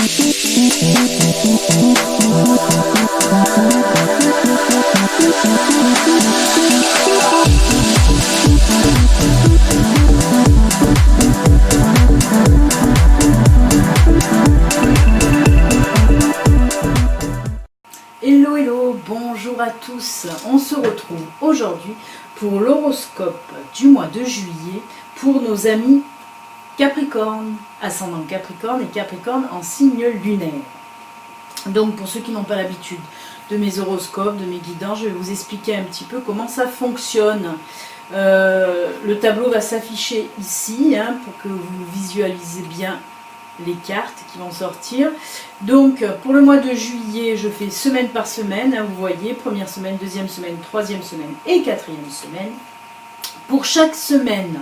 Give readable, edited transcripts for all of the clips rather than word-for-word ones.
Hello, hello, bonjour à tous. On se retrouve aujourd'hui pour l'horoscope du mois de juillet pour nos amis Capricorne, ascendant Capricorne et Capricorne en signe lunaire. Donc pour ceux qui n'ont pas l'habitude de mes horoscopes, de mes guidants, je vais vous expliquer un petit peu comment ça fonctionne. Le tableau va s'afficher ici pour que vous visualisez bien les cartes qui vont sortir. Donc pour le mois de juillet, je fais semaine par semaine, vous voyez, première semaine, deuxième semaine, troisième semaine et quatrième semaine. Pour chaque semaine,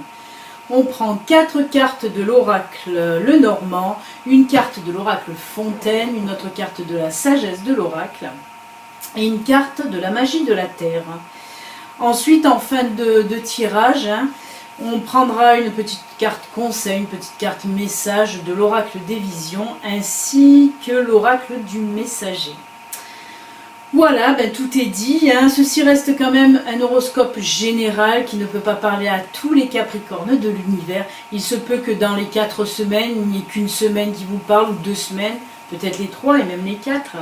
on prend 4 cartes de l'oracle Lenormand, une carte de l'oracle Fontaine, une autre carte de la sagesse de l'oracle et une carte de la magie de la terre. Ensuite, en fin de tirage, on prendra une petite carte conseil, une petite carte message de l'oracle des visions ainsi que l'oracle du messager. Voilà, tout est dit. Ceci reste quand même un horoscope général qui ne peut pas parler à tous les Capricornes de l'univers. Il se peut que dans les 4 semaines, il n'y ait qu'une semaine qui vous parle, ou 2 semaines, peut-être les 3 et même les 4.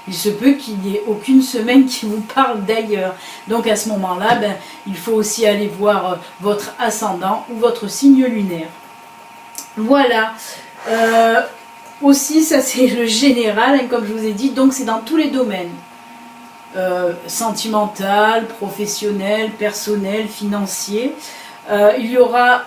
Il se peut qu'il n'y ait aucune semaine qui vous parle d'ailleurs. Donc à ce moment-là, il faut aussi aller voir votre ascendant ou votre signe lunaire. Voilà. Aussi, ça c'est le général, comme je vous ai dit, donc c'est dans tous les domaines. Sentimental, professionnel, personnel, financier. Il y aura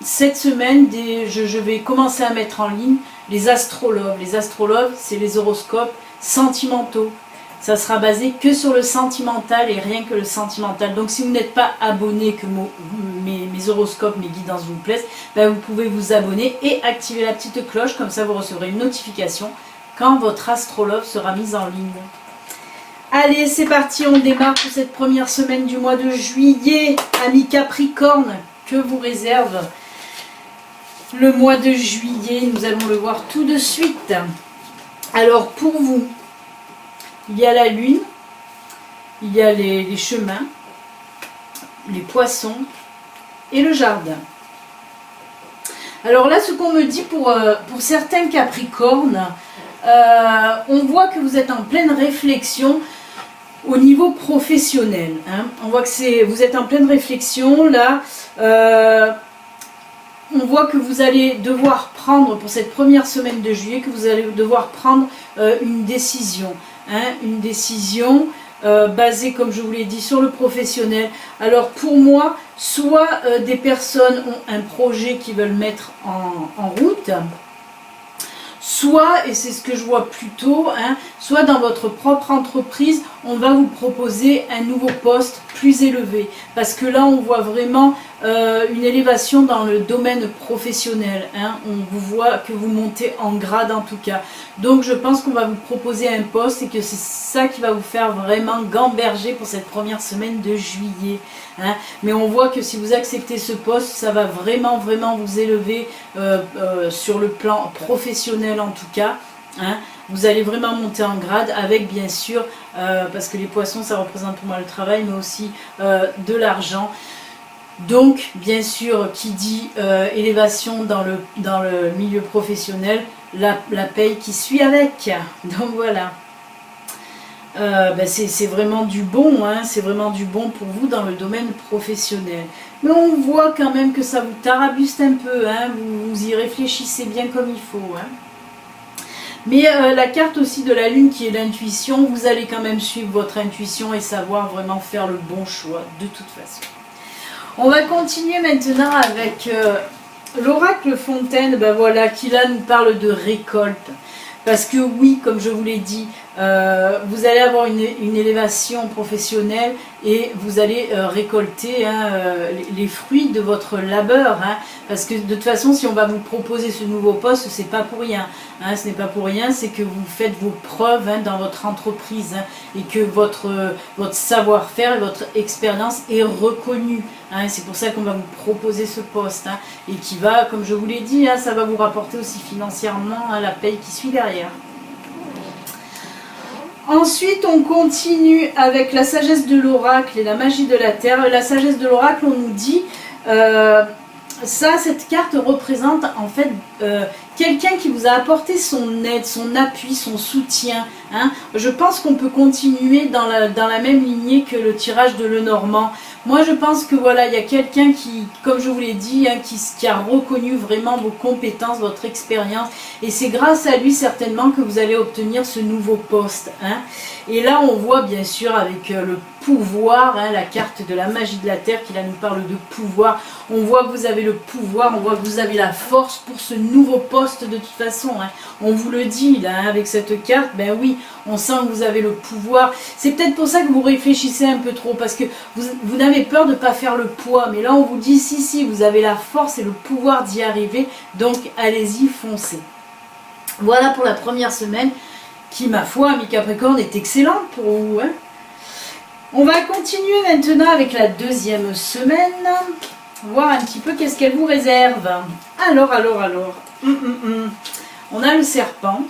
cette semaine, je vais commencer à mettre en ligne les astrologues. Les astrologues, c'est les horoscopes sentimentaux. Ça sera basé que sur le sentimental et rien que le sentimental. Donc si vous n'êtes pas abonné, que mes horoscopes, mes guidances vous plaisent, vous pouvez vous abonner et activer la petite cloche, comme ça vous recevrez une notification quand votre astrologue sera mise en ligne. Allez, c'est parti, on démarre pour cette première semaine du mois de juillet. Amis Capricorne, que vous réserve le mois de juillet? Nous allons le voir tout de suite. Alors pour vous, il y a la lune, il y a les chemins, les poissons et le jardin. Alors là, ce qu'on me dit pour certains Capricornes, on voit que vous êtes en pleine réflexion au niveau professionnel. On voit que vous êtes en pleine réflexion là. On voit que vous allez devoir prendre, pour cette première semaine de juillet, que vous allez devoir prendre une décision. Une décision basée, comme je vous l'ai dit, sur le professionnel. Alors pour moi, soit des personnes ont un projet qu'ils veulent mettre en route, soit, et c'est ce que je vois plutôt, soit dans votre propre entreprise, on va vous proposer un nouveau poste plus élevé. Parce que là, on voit vraiment une élévation dans le domaine professionnel. On vous voit que vous montez en grade en tout cas. Donc je pense qu'on va vous proposer un poste et que c'est ça qui va vous faire vraiment gamberger pour cette première semaine de juillet. Mais on voit que si vous acceptez ce poste, ça va vraiment vous élever sur le plan professionnel en tout cas. Vous allez vraiment monter en grade avec bien sûr, parce que les poissons ça représente pour moi le travail, mais aussi de l'argent. Donc bien sûr, qui dit élévation dans le milieu professionnel, la paye qui suit avec. Donc voilà. C'est vraiment du bon, c'est vraiment du bon pour vous dans le domaine professionnel. Mais on voit quand même que ça vous tarabuste un peu, vous y réfléchissez bien comme il faut. Mais la carte aussi de la lune qui est l'intuition, vous allez quand même suivre votre intuition et savoir vraiment faire le bon choix de toute façon. On va continuer maintenant avec l'oracle Fontaine, voilà, qui là nous parle de récolte. Parce que oui, comme je vous l'ai dit, Vous allez avoir une élévation professionnelle et vous allez récolter les fruits de votre labeur. Parce que de toute façon, si on va vous proposer ce nouveau poste, c'est pas pour rien. Ce n'est pas pour rien, c'est que vous faites vos preuves dans votre entreprise et que votre savoir-faire et votre expérience est reconnue. C'est pour ça qu'on va vous proposer ce poste et qui va, comme je vous l'ai dit, ça va vous rapporter aussi financièrement la paye qui suit derrière. Ensuite, on continue avec la sagesse de l'oracle et la magie de la terre. La sagesse de l'oracle, on nous dit, cette carte représente en fait quelqu'un qui vous a apporté son aide, son appui, son soutien. Je pense qu'on peut continuer dans la même lignée que le tirage de Lenormand. Moi, je pense que voilà, il y a quelqu'un qui, comme je vous l'ai dit, qui a reconnu vraiment vos compétences, votre expérience. Et c'est grâce à lui certainement que vous allez obtenir ce nouveau poste. Et là, on voit bien sûr avec le pouvoir, la carte de la magie de la terre qui là nous parle de pouvoir. On voit que vous avez le pouvoir, on voit que vous avez la force pour ce nouveau poste de toute façon. On vous le dit là, avec cette carte, ben oui, on sent que vous avez le pouvoir. C'est peut-être pour ça que vous réfléchissez un peu trop, parce que vous n'avez peur de ne pas faire le poids. Mais là, on vous dit, si, vous avez la force et le pouvoir d'y arriver. Donc, allez-y, foncez. Voilà pour la première semaine qui, ma foi, mes Capricornes, est excellente pour vous. On va continuer maintenant avec la deuxième semaine. Voir un petit peu qu'est-ce qu'elle vous réserve. Alors. On a le serpent.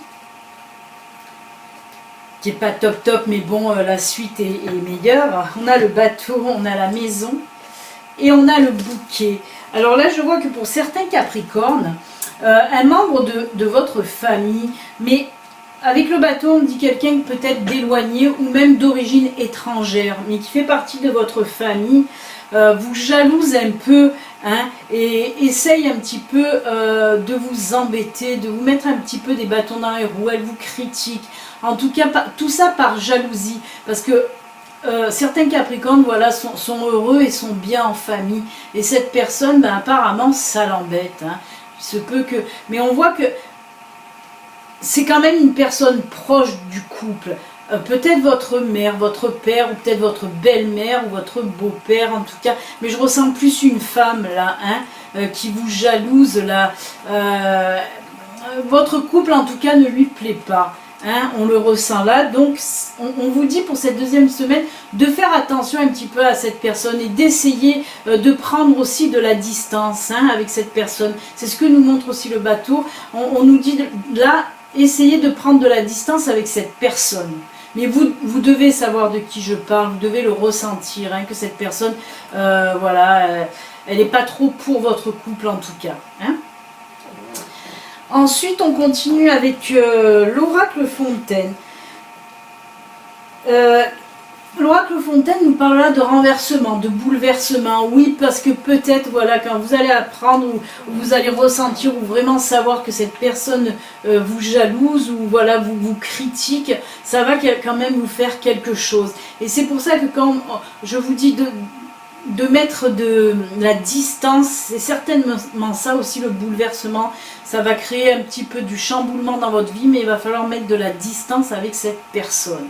Qui n'est pas top, mais bon, la suite est meilleure. On a le bateau, on a la maison. Et on a le bouquet. Alors là, je vois que pour certains Capricornes, un membre de votre famille, mais avec le bateau, on dit quelqu'un peut-être d'éloigné ou même d'origine étrangère, mais qui fait partie de votre famille, vous jalouse un peu et essaye un petit peu de vous embêter, de vous mettre un petit peu des bâtons dans les roues. Elle vous critique. En tout cas, tout ça par jalousie, parce que certains Capricornes voilà, sont heureux et sont bien en famille. Et cette personne, apparemment, ça l'embête. Il se peut que... Mais on voit que c'est quand même une personne proche du couple. Peut-être votre mère, votre père, ou peut-être votre belle-mère, ou votre beau-père en tout cas. Mais je ressens plus une femme là, qui vous jalouse là. Votre couple en tout cas ne lui plaît pas. On le ressent là, donc on vous dit pour cette deuxième semaine de faire attention un petit peu à cette personne et d'essayer de prendre aussi de la distance avec cette personne. C'est ce que nous montre aussi le bateau. On nous dit là, essayez de prendre de la distance avec cette personne. Mais vous devez savoir de qui je parle, vous devez le ressentir, que cette personne, voilà, elle n'est pas trop pour votre couple en tout cas. Ensuite, on continue avec l'oracle Fontaine. L'oracle Fontaine nous parle là de renversement, de bouleversement. Oui, parce que peut-être, voilà, quand vous allez apprendre ou vous allez ressentir ou vraiment savoir que cette personne vous jalouse ou voilà, vous critique, ça va quand même vous faire quelque chose. Et c'est pour ça que quand je vous dis de mettre de la distance, c'est certainement ça aussi le bouleversement. Ça va créer un petit peu du chamboulement dans votre vie, mais il va falloir mettre de la distance avec cette personne.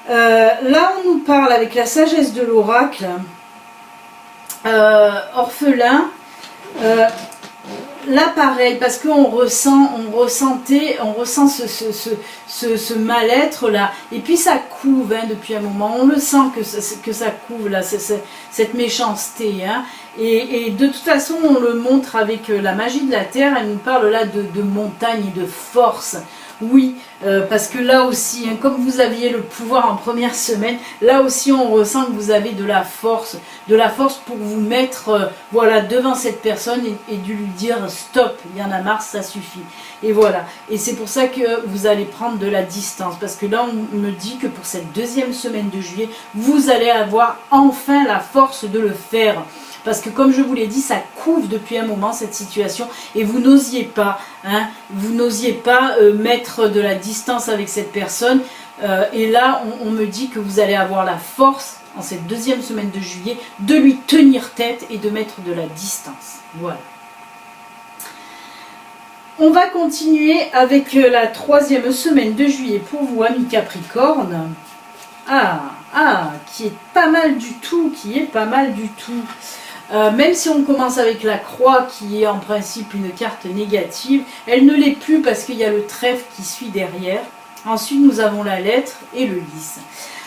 Là, on nous parle avec la sagesse de l'oracle, orphelin. Là, pareil, parce qu'on ressent ce mal-être là, et puis ça couve depuis un moment. On le sent que ça couve là, cette méchanceté. Et de toute façon, on le montre avec la magie de la terre. Elle nous parle là de montagne et de force. Oui, parce que là aussi, comme vous aviez le pouvoir en première semaine, là aussi on ressent que vous avez de la force pour vous mettre voilà, devant cette personne et de lui dire stop, il y en a marre, ça suffit. Et voilà, et c'est pour ça que vous allez prendre de la distance, parce que là on me dit que pour cette deuxième semaine de juillet, vous allez avoir enfin la force de le faire. Parce que comme je vous l'ai dit, ça couve depuis un moment cette situation et vous n'osiez pas, mettre de la distance avec cette personne. Et là, on me dit que vous allez avoir la force, en cette deuxième semaine de juillet, de lui tenir tête et de mettre de la distance. Voilà. On va continuer avec la 3e semaine de juillet pour vous, amis Capricorne. Qui est pas mal du tout, même si on commence avec la croix qui est en principe une carte négative, elle ne l'est plus parce qu'il y a le trèfle qui suit derrière. Ensuite nous avons la lettre et le lys.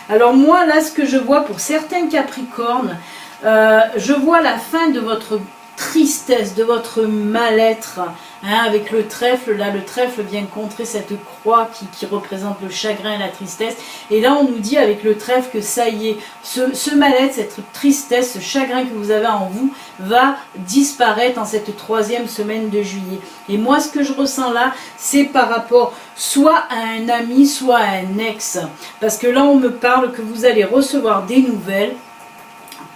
Alors moi là ce que je vois pour certains Capricornes, je vois la fin de votre tristesse, de votre mal-être, avec le trèfle. Là le trèfle vient contrer cette croix qui représente le chagrin et la tristesse, et là on nous dit avec le trèfle que ça y est, ce mal-être, cette tristesse, ce chagrin que vous avez en vous va disparaître en cette 3e semaine de juillet. Et moi ce que je ressens là, c'est par rapport soit à un ami, soit à un ex, parce que là on me parle que vous allez recevoir des nouvelles,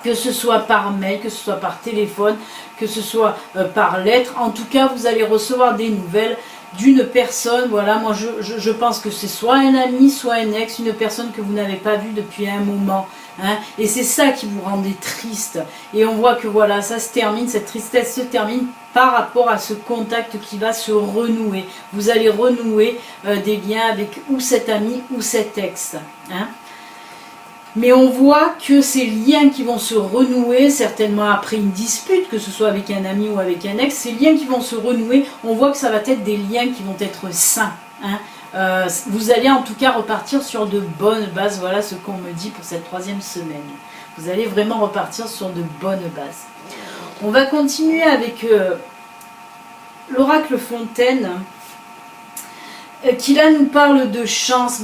que ce soit par mail, que ce soit par téléphone, que ce soit par lettre. En tout cas, vous allez recevoir des nouvelles d'une personne. Voilà, moi je pense que c'est soit un ami, soit un ex, une personne que vous n'avez pas vue depuis un moment. Et c'est ça qui vous rendait triste. Et on voit que voilà, ça se termine, cette tristesse se termine par rapport à ce contact qui va se renouer. Vous allez renouer des liens avec ou cet ami ou cet ex. Mais on voit que ces liens qui vont se renouer, certainement après une dispute, que ce soit avec un ami ou avec un ex, ces liens qui vont se renouer, on voit que ça va être des liens qui vont être sains. Vous allez en tout cas repartir sur de bonnes bases, voilà ce qu'on me dit pour cette 3e semaine. Vous allez vraiment repartir sur de bonnes bases. On va continuer avec l'oracle Fontaine, qui là nous parle de chance.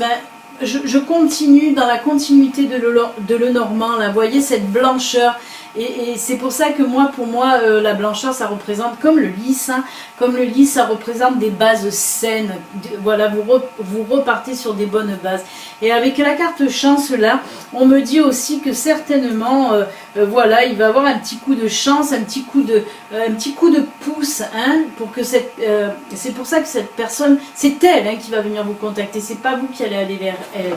Je continue dans la continuité de Lenormand, là, vous voyez cette blancheur, et c'est pour ça que pour moi, la blancheur, ça représente, comme le lys, ça représente des bases saines. Voilà, vous repartez sur des bonnes bases. Et avec la carte chance, là, on me dit aussi que certainement, voilà, il va avoir un petit coup de chance, un petit coup de pouce, pour que c'est pour ça que cette personne, c'est elle qui va venir vous contacter, c'est pas vous qui allez aller vers elle.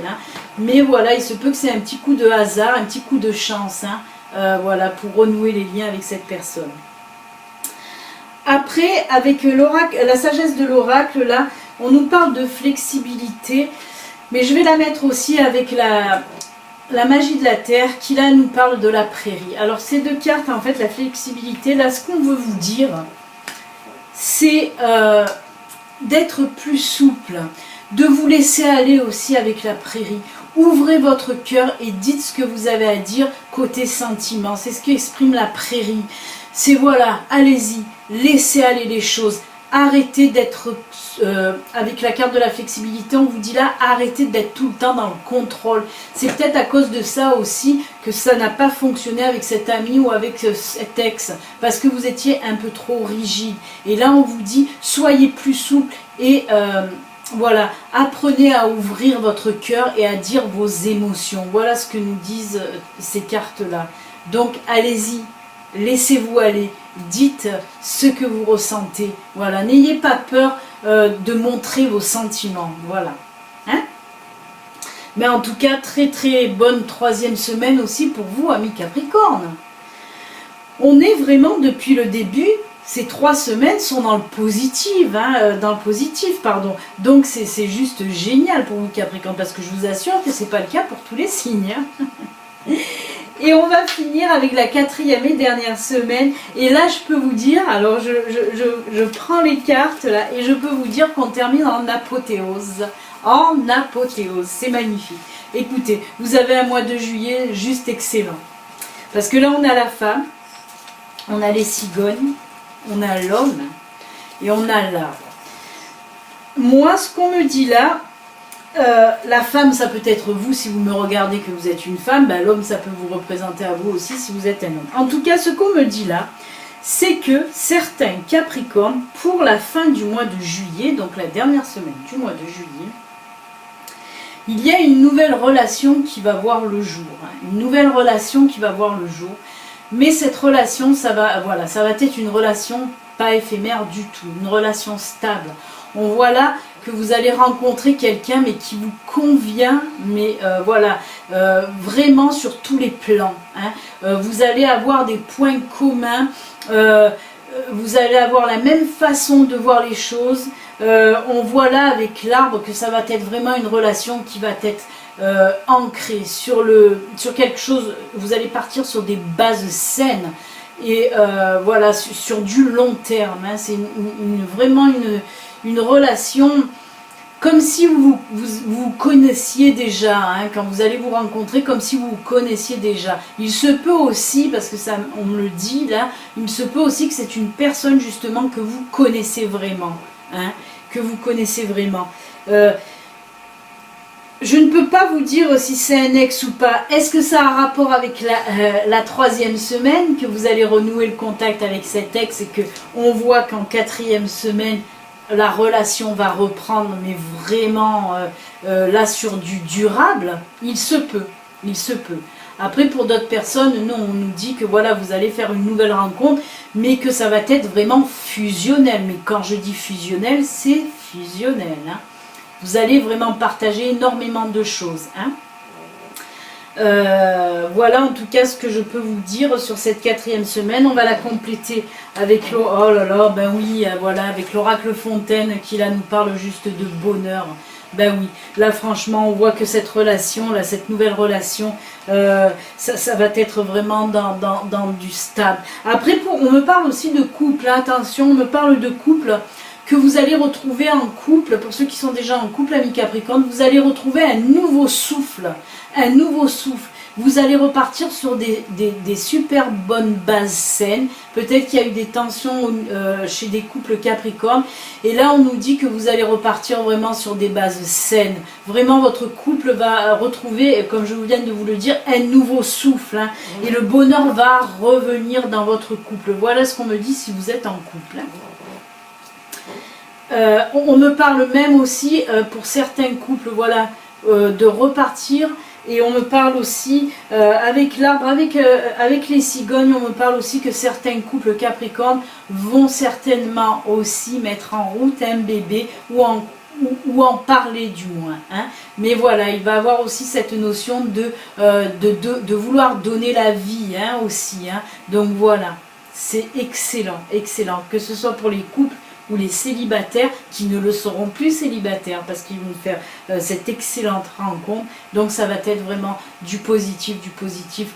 Mais voilà, il se peut que c'est un petit coup de hasard, un petit coup de chance, voilà, pour renouer les liens avec cette personne. Après, avec l'oracle, la sagesse de l'oracle, là, on nous parle de flexibilité, mais je vais la mettre aussi avec la magie de la terre, qui là nous parle de la prairie. Alors ces deux cartes, en fait, la flexibilité, là, ce qu'on veut vous dire, c'est d'être plus souple, de vous laisser aller aussi avec la prairie. Ouvrez votre cœur et dites ce que vous avez à dire côté sentiment. C'est ce qu'exprime la prairie. C'est voilà, allez-y, laissez aller les choses. Arrêtez d'être, avec la carte de la flexibilité, on vous dit là, arrêtez d'être tout le temps dans le contrôle. C'est peut-être à cause de ça aussi que ça n'a pas fonctionné avec cet ami ou avec cet ex, parce que vous étiez un peu trop rigide. Et là, on vous dit, soyez plus souple et voilà, apprenez à ouvrir votre cœur et à dire vos émotions. Voilà ce que nous disent ces cartes-là. Donc, allez-y, laissez-vous aller. Dites ce que vous ressentez. Voilà, n'ayez pas peur de montrer vos sentiments. Voilà. Mais en tout cas, très très bonne 3e semaine aussi pour vous, amis Capricorne. On est vraiment depuis le début. Ces 3 semaines sont dans le positif, pardon. Donc c'est juste génial pour vous Capricorne, parce que je vous assure que c'est pas le cas pour tous les signes. Et on va finir avec la 4e et dernière semaine. Et là je peux vous dire, alors je prends les cartes là et je peux vous dire qu'on termine en apothéose. En apothéose, c'est magnifique. Écoutez, vous avez un mois de juillet juste excellent. Parce que là on a la femme, on a les cigognes, on a l'homme et on a l'arbre. Moi, ce qu'on me dit là, la femme, ça peut être vous si vous me regardez que vous êtes une femme. L'homme, ça peut vous représenter à vous aussi si vous êtes un homme. En tout cas, ce qu'on me dit là, c'est que certains Capricornes, pour la fin du mois de juillet, donc la dernière semaine du mois de juillet, il y a une nouvelle relation qui va voir le jour. Une nouvelle relation qui va voir le jour. Mais cette relation, ça va être une relation pas éphémère du tout, une relation stable. On voit là que vous allez rencontrer quelqu'un mais qui vous convient, mais vraiment sur tous les plans. Vous allez avoir des points communs. vous allez avoir la même façon de voir les choses. On voit là avec l'arbre que ça va être vraiment une relation qui va être ancrée sur quelque chose. Vous allez partir sur des bases saines et voilà, sur du long terme. Hein. C'est vraiment une relation comme si vous connaissiez déjà, hein, quand vous allez vous rencontrer, comme si vous vous connaissiez déjà. Il se peut aussi, parce que ça, on me le dit là, il se peut aussi que c'est une personne justement que vous connaissez vraiment, hein, que vous connaissez vraiment. Je ne peux pas vous dire si c'est un ex ou pas. Est-ce que ça a un rapport avec la 3e semaine, que vous allez renouer le contact avec cet ex et que on voit qu'en 4e semaine, la relation va reprendre, mais vraiment là sur du durable? Il se peut, il se peut. Après, pour d'autres personnes, non, on nous dit que voilà, vous allez faire une nouvelle rencontre, mais que ça va être vraiment fusionnel. Mais quand je dis fusionnel, c'est fusionnel. Hein. Vous allez vraiment partager énormément de choses. Hein. Voilà en tout cas ce que je peux vous dire sur cette 4e semaine. On va la compléter avec oh là là, ben oui, voilà, avec l'oracle Fontaine qui là nous parle juste de bonheur. Ben oui, là franchement on voit que cette relation, là, cette nouvelle relation, ça va être vraiment dans du stable. Après on me parle aussi de couple, hein, attention, on me parle de couple que vous allez retrouver en couple. Pour ceux qui sont déjà en couple, amis Capricorne, vous allez retrouver un nouveau souffle, un nouveau souffle. Vous allez repartir sur des super bonnes bases saines. Peut-être qu'il y a eu des tensions chez des couples Capricorne. Et là, on nous dit que vous allez repartir vraiment sur des bases saines. Vraiment, votre couple va retrouver, comme je viens de vous le dire, un nouveau souffle. Hein. Et le bonheur va revenir dans votre couple. Voilà ce qu'on me dit si vous êtes en couple. Hein. On me parle même aussi pour certains couples, voilà, de repartir. Et on me parle aussi avec l'arbre, avec les cigognes, on me parle aussi que certains couples Capricorne vont certainement aussi mettre en route un bébé ou en parler du moins. Hein. Mais voilà, il va avoir aussi cette notion de vouloir donner la vie, hein, aussi. Hein. Donc voilà, c'est excellent, excellent, que ce soit pour les couples ou les célibataires qui ne le seront plus célibataires parce qu'ils vont faire cette excellente rencontre. Donc ça va être vraiment du positif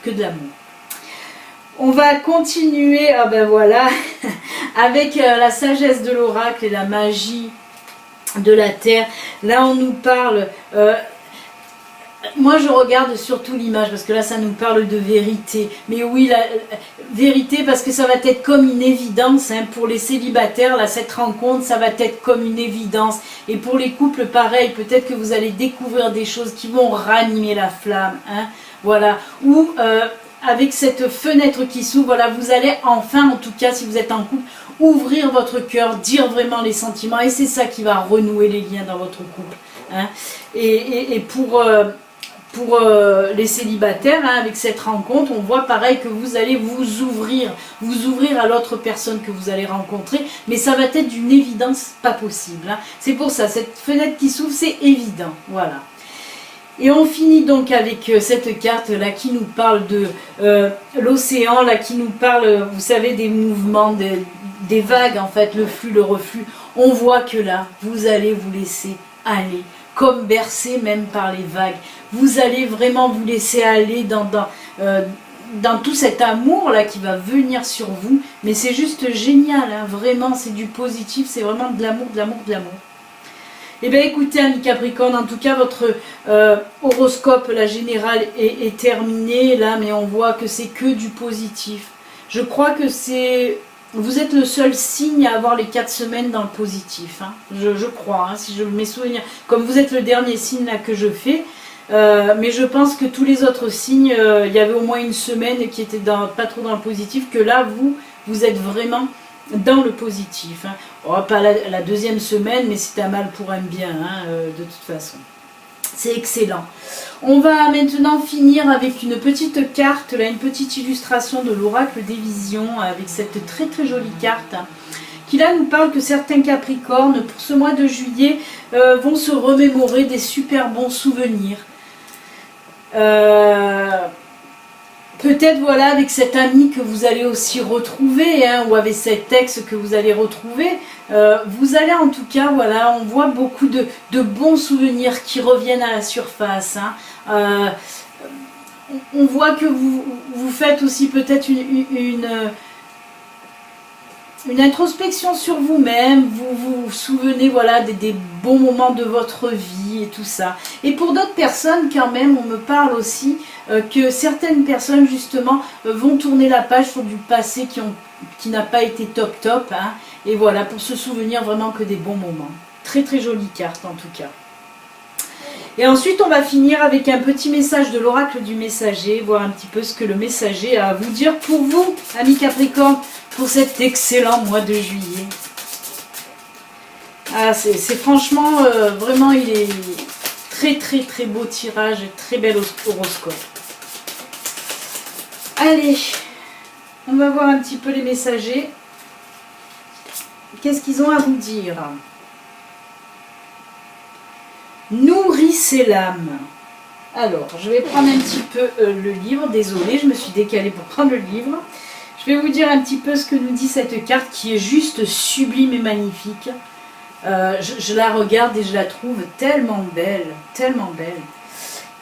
que de l'amour. On va continuer, ah ben voilà, avec la sagesse de l'oracle et la magie de la terre. Là on nous parle... moi je regarde surtout l'image parce que là ça nous parle de vérité, mais oui, la vérité parce que ça va être comme une évidence, hein, pour les célibataires, là cette rencontre ça va être comme une évidence, et pour les couples pareil, peut-être que vous allez découvrir des choses qui vont ranimer la flamme, hein, voilà, ou avec cette fenêtre qui s'ouvre, voilà, vous allez enfin, en tout cas si vous êtes en couple, ouvrir votre cœur, dire vraiment les sentiments, et c'est ça qui va renouer les liens dans votre couple, hein, et pour les célibataires, hein, avec cette rencontre, on voit pareil que vous allez vous ouvrir à l'autre personne que vous allez rencontrer, mais ça va être d'une évidence pas possible. Hein. C'est pour ça, cette fenêtre qui s'ouvre, c'est évident. Voilà. Et on finit donc avec cette carte là qui nous parle de l'océan, là qui nous parle, vous savez, des mouvements, des vagues en fait, le flux, le reflux. On voit que là, vous allez vous laisser aller, comme bercé même par les vagues. Vous allez vraiment vous laisser aller dans tout cet amour là qui va venir sur vous. Mais c'est juste génial, hein, vraiment, c'est du positif, c'est vraiment de l'amour, de l'amour, de l'amour. Eh bien écoutez, amis Capricorne, en tout cas votre horoscope la générale est terminé là, mais on voit que c'est que du positif. Je crois que vous êtes le seul signe à avoir les 4 semaines dans le positif, hein. Je crois, hein, si je me souviens, comme vous êtes le dernier signe là que je fais, mais je pense que tous les autres signes, il y avait au moins une semaine qui était pas trop dans le positif, que là vous êtes vraiment dans le positif, hein. Oh, pas la 2e semaine, mais c'est un mal pour un bien, hein, de toute façon. C'est excellent. On va maintenant finir avec une petite carte, là, une petite illustration de l'oracle des visions, avec cette très très jolie carte, hein, qui là nous parle que certains Capricornes, pour ce mois de juillet, vont se remémorer des super bons souvenirs. peut-être voilà avec cet ami que vous allez aussi retrouver, hein, ou avec cet ex que vous allez retrouver, vous allez en tout cas, voilà, on voit beaucoup de bons souvenirs qui reviennent à la surface. Hein. On voit que vous faites aussi peut-être une introspection sur vous-même, vous vous souvenez voilà, des bons moments de votre vie et tout ça. Et pour d'autres personnes quand même, on me parle aussi que certaines personnes justement vont tourner la page sur du passé qui n'a pas été top. Hein, et voilà, pour se souvenir vraiment que des bons moments. Très très jolie carte en tout cas. Et ensuite, on va finir avec un petit message de l'oracle du messager, voir un petit peu ce que le messager a à vous dire pour vous, amis Capricorne, pour cet excellent mois de juillet. Ah, c'est franchement, vraiment, il est très très très beau tirage, très bel horoscope. Allez, on va voir un petit peu les messagers. Qu'est-ce qu'ils ont à vous dire ? Nourrissez l'âme. Alors, je vais prendre un petit peu le livre. Désolée, je me suis décalée pour prendre le livre. Je vais vous dire un petit peu ce que nous dit cette carte qui est juste sublime et magnifique. Je la regarde et je la trouve tellement belle, tellement belle.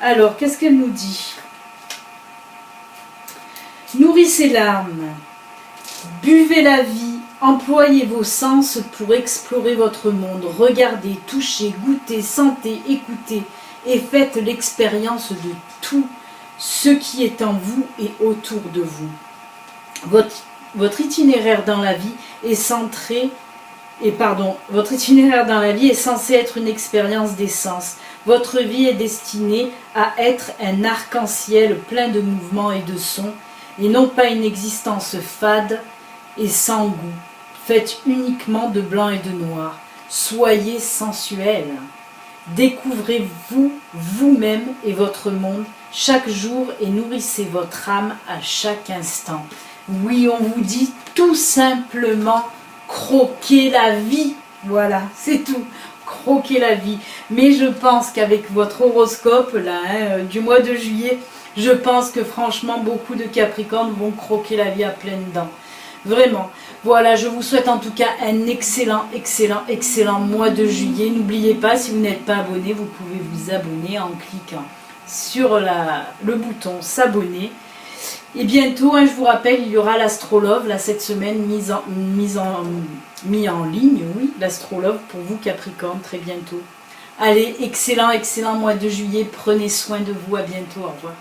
Alors, qu'est-ce qu'elle nous dit ? Nourrissez l'âme, buvez la vie. Employez vos sens pour explorer votre monde. Regardez, touchez, goûtez, sentez, écoutez et faites l'expérience de tout ce qui est en vous et autour de vous. Votre itinéraire dans la vie est votre itinéraire dans la vie est censé être une expérience des sens. Votre vie est destinée à être un arc-en-ciel plein de mouvements et de sons et non pas une existence fade et sans goût, faites uniquement de blanc et de noir. Soyez sensuel. Découvrez-vous, vous-même et votre monde chaque jour et nourrissez votre âme à chaque instant. Oui, on vous dit tout simplement croquez la vie. Voilà, c'est tout. Croquez la vie. Mais je pense qu'avec votre horoscope là, hein, du mois de juillet, je pense que franchement beaucoup de Capricornes vont croquer la vie à pleines dents. Vraiment. Voilà, je vous souhaite en tout cas un excellent mois de juillet. N'oubliez pas, si vous n'êtes pas abonné, vous pouvez vous abonner en cliquant sur le bouton s'abonner. Et bientôt, hein, je vous rappelle, il y aura l'Astrolove, là, cette semaine, mis en ligne, oui, l'Astrolove pour vous Capricorne, très bientôt. Allez, excellent mois de juillet. Prenez soin de vous, à bientôt, au revoir.